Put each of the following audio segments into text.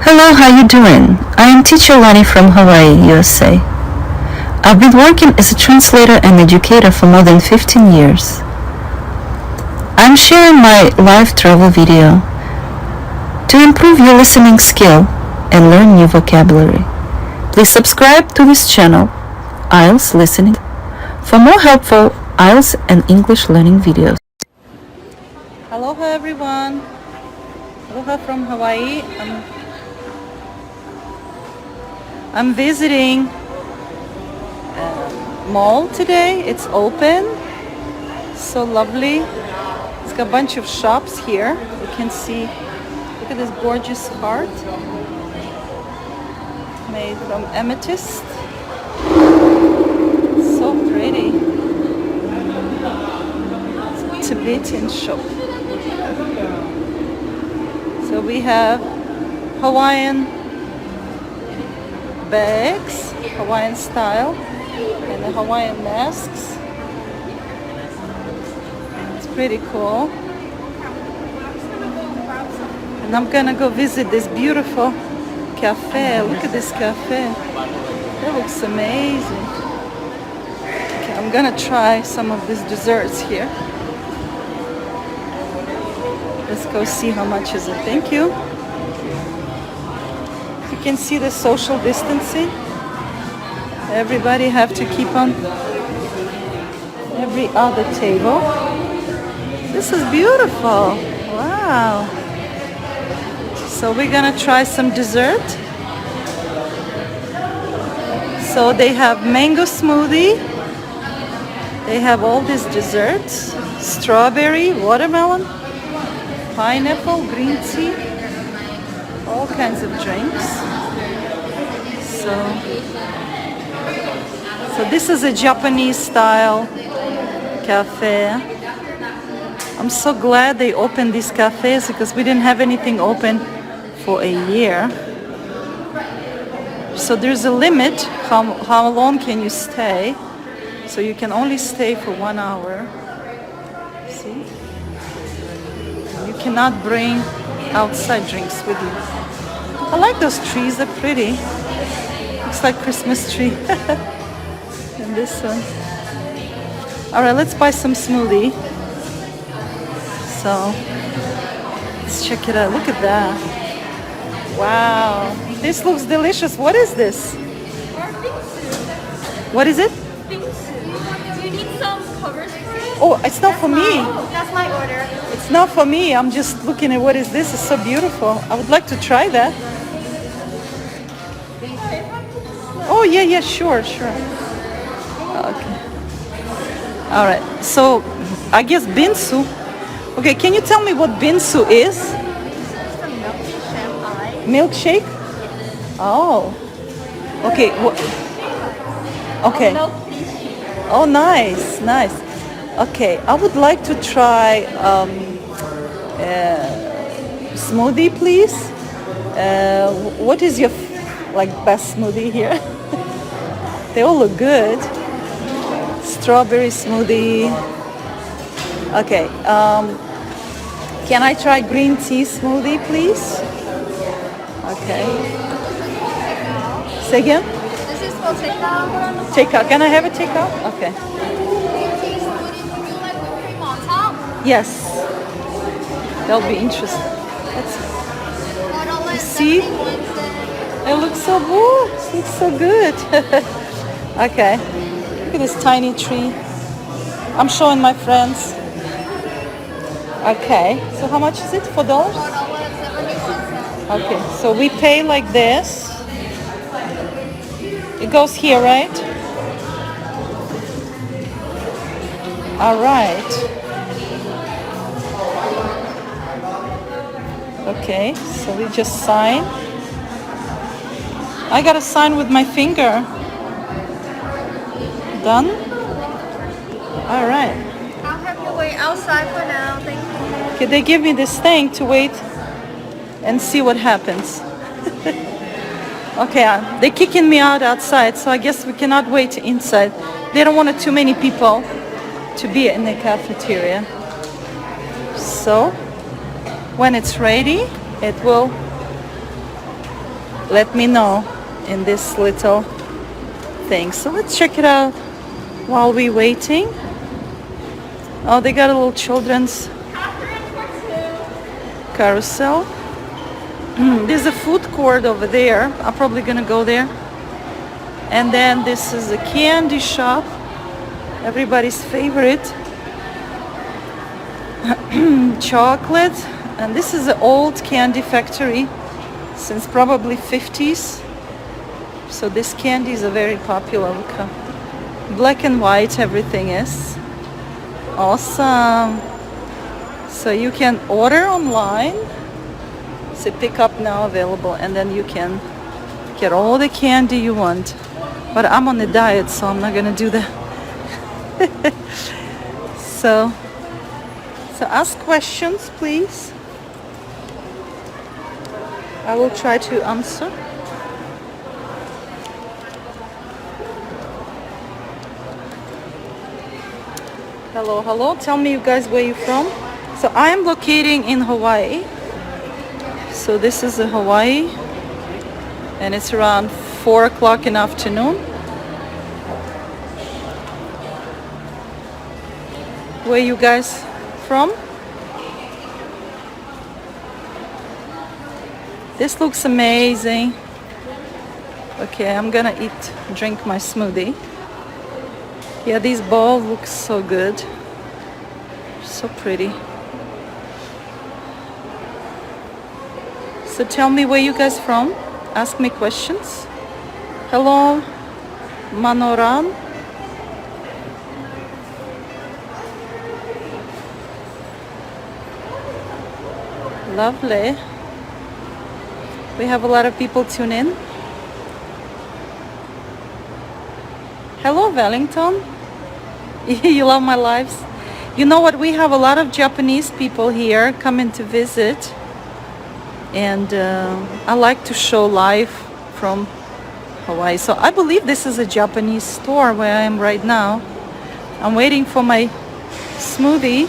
Hello, how you doing? I am teacher Lani from Hawaii, USA. I've been working as a translator and educator for more than 15 years. I'm sharing my live travel video to improve your listening skill and learn new vocabulary. Please subscribe to this channel, IELTS Listening, for more helpful IELTS and English learning videos. Aloha everyone. Aloha from Hawaii. I'm visiting a mall today. It's open. So lovely. It's got a bunch of shops here. You can see, look at this gorgeous heart made from amethyst. So pretty. It's a Tibetan shop. So we have Hawaiian bags, Hawaiian style, and the Hawaiian masks. It's pretty cool. And I'm gonna go visit this beautiful cafe. Look at this cafe. That looks amazing. Okay, I'm gonna try some of these desserts here. Let's go see how much is it. Thank you. You can see the social distancing. Everybody have to keep on every other table. This is beautiful. Wow. So we're gonna try some dessert. So they have mango smoothie. They have all these desserts. Strawberry, watermelon, pineapple, green tea, all kinds of drinks. So this is a Japanese style cafe. I'm so glad they opened these cafes because we didn't have anything open for a year. So there's a limit how long can you stay. So you can only stay for 1 hour. See? You cannot bring outside drinks with you. I like those trees, they're pretty. Looks like Christmas tree. And this one. Alright, let's buy some smoothie. So, let's check it out. Look at that. Wow. This looks delicious. What is this? What is it? Do you need some covers for it? Oh, it's not for me. That's my order. It's not for me. I'm just looking at what is this. It's so beautiful. I would like to try that. Oh, yeah, sure. Okay. All right. So, I guess binsu. Okay, can you tell me what binsu is? It's a milkshake. Milkshake? Oh. Okay. Okay. Oh, nice. Okay, I would like to try smoothie, please. What is your best smoothie here? They all look good. Strawberry smoothie. Okay. Can I try green tea smoothie, please? Okay. Say again? This is for takeout. Takeout. Can I have a takeout? Okay. Tea smoothie. Would you like whipped cream on top? Yes. That'll be interesting. Let's see? It looks so good. It looks so good. Okay. Look at this tiny tree. I'm showing my friends. Okay. So how much is it? $4? Okay. So we pay like this. It goes here, right? All right. Okay. So we just sign. I gotta sign with my finger. Done? All right. I'll have you wait outside for now. Thank you. Okay, they give me this thing to wait and see what happens. Okay, they're kicking me out outside, so I guess we cannot wait inside. They don't want too many people to be in the cafeteria. So, when it's ready, it will let me know in this little thing. So let's check it out while we're waiting. Oh, they got a little children's carousel. There's a food court over there. I'm probably gonna go there. And then this is a candy shop, everybody's favorite. Chocolate. And this is an old candy factory since probably 50s. So this candy is a very popular. Look how black and white everything is. Awesome. So you can order online. So pick up now available, and then you can get all the candy you want. But I'm on a diet, so I'm not gonna do that. So ask questions, please. I will try to answer. Hello, hello. Tell me, you guys, where you from? So I am locating in Hawaii. So this is Hawaii, and it's around 4 o'clock in the afternoon. Where you guys from? This looks amazing. Okay, I'm gonna drink my smoothie. Yeah, these balls look so good. So pretty. So tell me where you guys from. Ask me questions. Hello, Manoran. Lovely. We have a lot of people tune in. Hello, Wellington. You love my lives. You know what? We have a lot of Japanese people here coming to visit. And I like to show live from Hawaii. So I believe this is a Japanese store where I am right now. I'm waiting for my smoothie.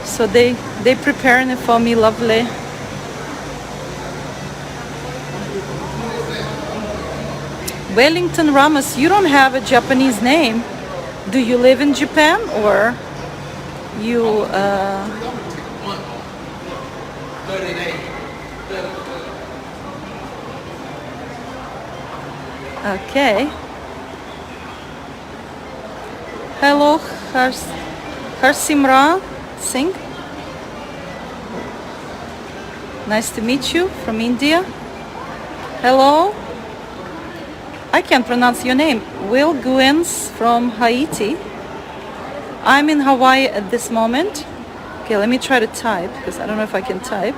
So they preparing it for me. Lovely. Wellington Ramos, you don't have a Japanese name. Do you live in Japan, or you okay. Hello, Harsimra Singh. Nice to meet you, from India. Hello. I can't pronounce your name. Will Guens from Haiti. I'm in Hawaii at this moment. Okay, let me try to type, because I don't know if I can type.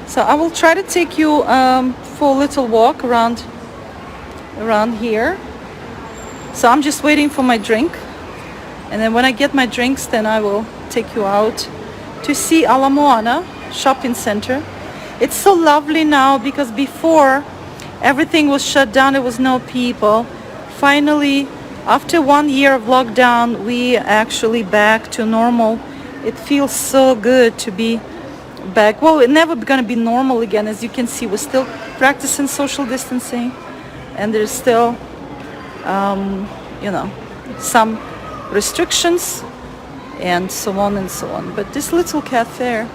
So I will try to take you for a little walk around here. So I'm just waiting for my drink. And then when I get my drinks, then I will take you out to see Ala Moana shopping center. It's so lovely now, because before everything was shut down, there was no people. Finally, after 1 year of lockdown, we actually back to normal. It feels so good to be back. Well, it's never gonna be normal again. As you can see, we're still practicing social distancing, and there's still some restrictions and so on and so on. But this little cafe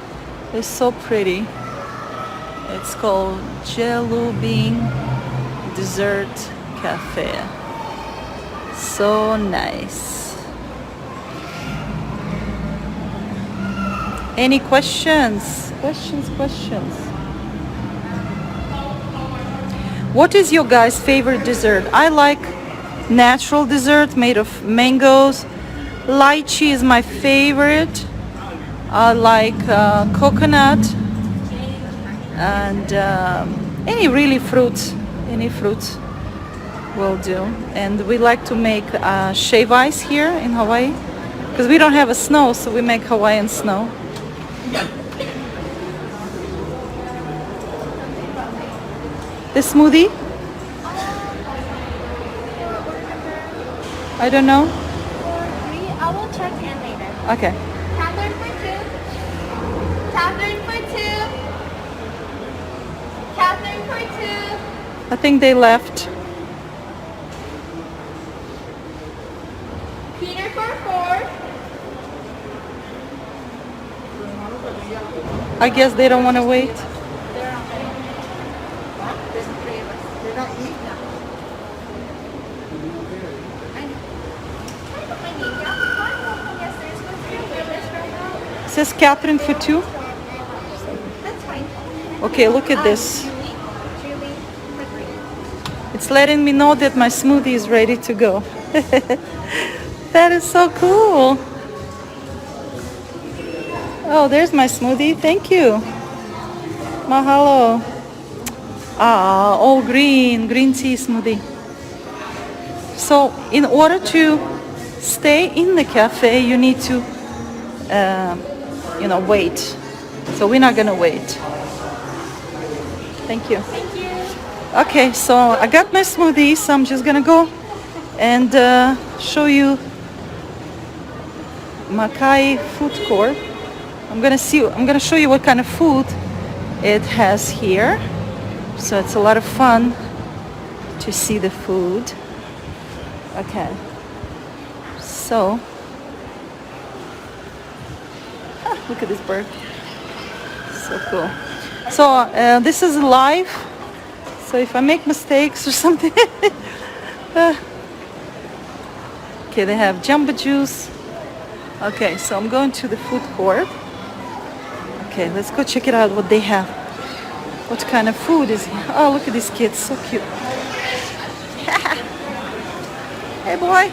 is so pretty. It's called Jello Bean Dessert Cafe. So nice. Any questions? Questions? What is your guys' favorite dessert? I like natural dessert made of mangoes. Lychee is my favorite. I like coconut, and any fruit will do. And we like to make shave ice here in Hawaii, because we don't have a snow, so we make Hawaiian snow. This smoothie? I don't know. I will check in later. Okay. Catherine for two. Catherine for two. Catherine for two. I think they left. Peter for four. I guess they don't want to wait. It says Catherine for two. That's fine. Okay, look at this. Julie for three. It's letting me know that my smoothie is ready to go. That is so cool. Oh, there's my smoothie. Thank you. Mahalo. Ah, all green tea smoothie. So in order to stay in the cafe, you need to, wait. So we're not gonna wait. Thank you. Thank you. Okay, so I got my smoothie, so I'm just gonna go and show you Makai food court. I'm gonna show you what kind of food it has here. So it's a lot of fun to see the food. Okay. So, look at this bird. So cool. So this is live. So if I make mistakes or something. Okay, they have jumbo juice. Okay, so I'm going to the food court. Okay, let's go check it out what they have. What kind of food is here? Oh, look at these kids, so cute. Hey, boy.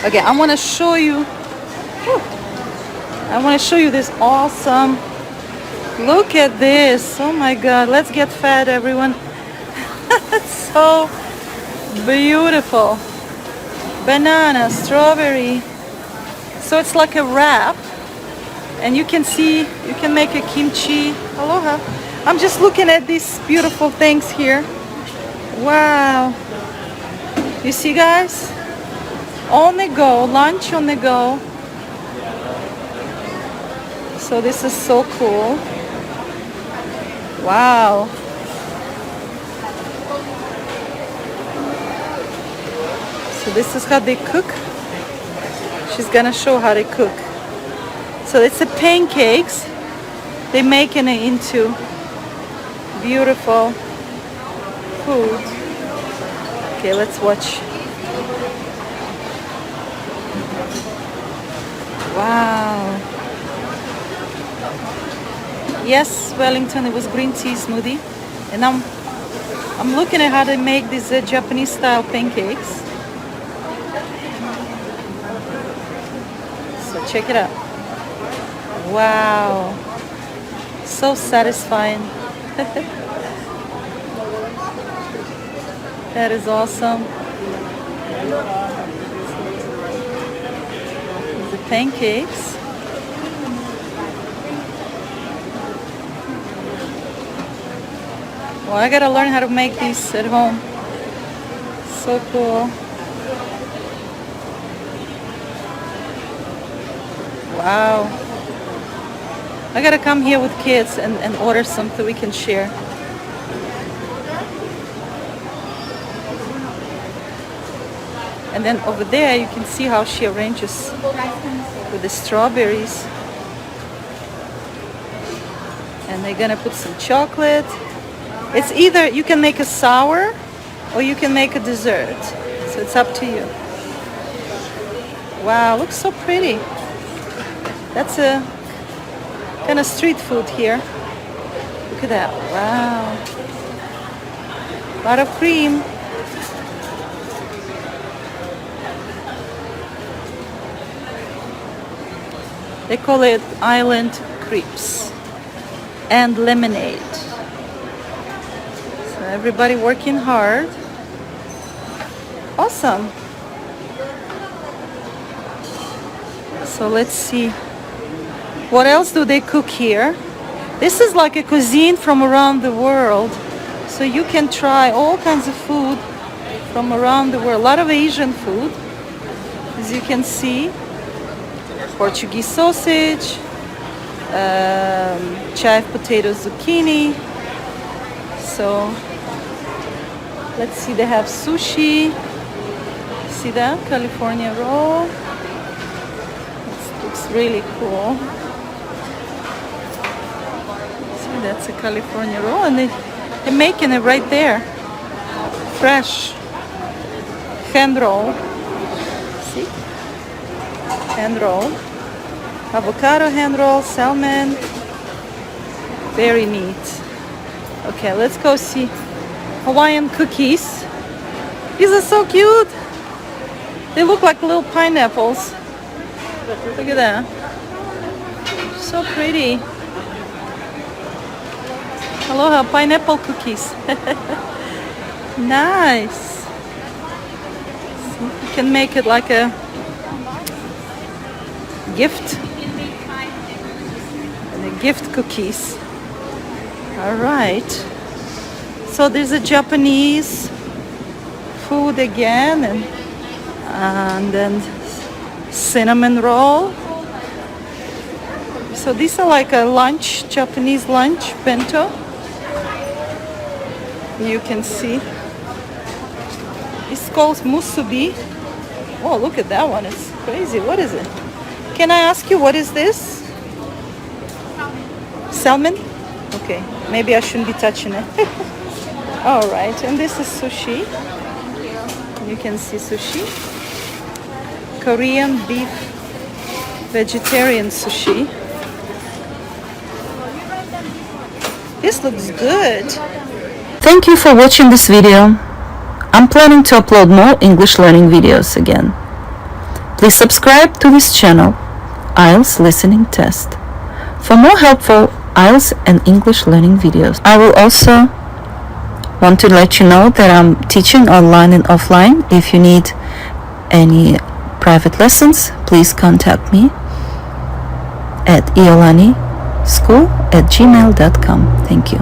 Okay, I want to show you. I want to show you this awesome. Look at this. Oh my God. Let's get fed, everyone. It's so beautiful. Banana, strawberry. So it's like a wrap. And you can see, you can make a kimchi. Aloha. I'm just looking at these beautiful things here. Wow. You see, guys? On the go, lunch on the go. So this is so cool. Wow. So this is how they cook. She's gonna show how they cook. So it's the pancakes. They making it into beautiful food. Okay, let's watch. Wow. Yes, Wellington, it was green tea smoothie. And I'm looking at how they make these Japanese style pancakes. So check it out. Wow. So satisfying. That is awesome. The pancakes. Well, I gotta learn how to make these at home. So cool. Wow. I gotta come here with kids and order something we can share. And then over there you can see how she arranges with the strawberries. And they're gonna put some chocolate. It's either you can make a sour or you can make a dessert. So it's up to you. Wow, looks so pretty. That's a kind of street food here. Look at that. Wow. A lot of cream. They call it island crepes and lemonade. So everybody working hard. Awesome. So let's see. What else do they cook here? This is like a cuisine from around the world. So you can try all kinds of food from around the world. A lot of Asian food, as you can see. Portuguese sausage, chive potato zucchini. So let's see, they have sushi. See that? California roll. This looks really cool. See, that's a California roll, and they're making it right there. Fresh. Hand roll. See? Hand roll. Avocado hand roll, salmon. Very neat. Okay, let's go see Hawaiian cookies. These are so cute. They look like little pineapples. Look at that. So pretty. Aloha, pineapple cookies. Nice. See, you can make it like a gift. And a gift cookies. All right. So there's a Japanese food again, and then cinnamon roll. So these are like a lunch, Japanese lunch, bento. You can see. It's called musubi. Oh, look at that one. It's crazy. What is it? Can I ask you, what is this? Salmon? Okay, maybe I shouldn't be touching it. All right, and this is sushi. You can see sushi. Korean beef vegetarian sushi. This looks good. Thank you for watching this video. I'm planning to upload more English learning videos again. Please subscribe to this channel, IELTS Listening Test, for more helpful IELTS and English learning videos. I will also want to let you know that I'm teaching online and offline. If you need any private lessons, please contact me at iolanischool@gmail.com. Thank you.